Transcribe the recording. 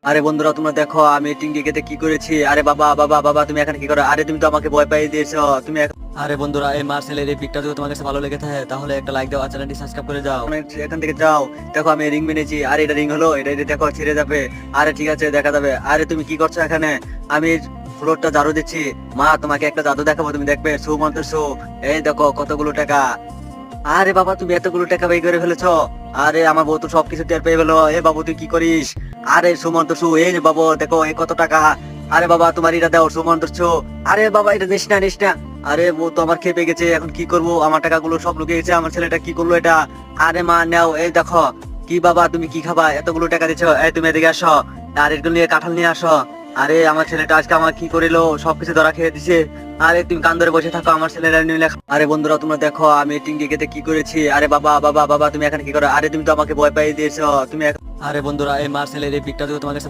আরে বন্ধুরা তোমরা দেখো আমি টিঙ্গিকে কি করেছি। আরে বাবা বাবা বাবা তুমি এখানে কি করো? আরে তুমি তো আমাকে ভয় পাইয়ে দিয়েছো তুমি আরে বন্ধুরা এই মার্সেলের এই পিকটা যদি তোমার কাছে ভালো লেগে থাকে তাহলে একটা লাইক দাও আর চ্যানেলটি সাবস্ক্রাইব করে যাও। এখান থেকে যাও। দেখো আমি রিং মেনেছি। আরে এটা রিং হলো, এটা দেখো ছিঁড়ে যাবে। আরে ঠিক আছে দেখা যাবে। আরে তুমি কি করছো এখানে? আমি ফ্লোরটা ঝাড়ু দিচ্ছি। মা তোমাকে একটা জাদু দেখাবো, তুমি দেখবে। শো মন্ত্র শো। এই দেখো কতগুলো টাকা। আরে বাবা তুমি এতগুলো টাকা ব্যয় করে ফেলেছো। আরে আমার বউ তো সবকিছু টের পেয়ে গেলো। এ বাবু তুই কি করিস? আরে সুমন্ত সু, এই যে বাবু দেখো এই কত টাকা। আরে বাবা তোমার এটা দাও সুমন্ত সু। আরে বাবা এটা নিস না নিস না। আরে বউ তো আমার খেপে গেছে, এখন কি করবো? আমার টাকাগুলো সব লুকিয়ে গেছে, আমার ছেলেটা কি করলো এটা? আরে মা নাও, এই দেখো। কি বাবা তুমি কি খাবা? এতগুলো টাকা দিচ্ছ। এই তুমি এদিকে আসো। আর এগুলো নিয়ে কাঁঠাল নিয়ে আসো। আরে আমার ছেলেটা আজকে আমার কি করিলো, সবকিছু ধরা খেয়ে দিছে। আরে তুমি কান ধরে বসে থাকো, আমার ছেলেরা নিয়ে আরে বন্ধুরা তোমরা দেখো আমি টিঙ্গিকে কি করেছি। আরে বাবা বাবা বাবা তুমি এখানে কি করো? আরে তুমি তো আমাকে ভয় পাইয়ে দিয়েছো তুমি আরে বন্ধুরা এই মার্সেলের এই পিকটা যদি তোমার কাছে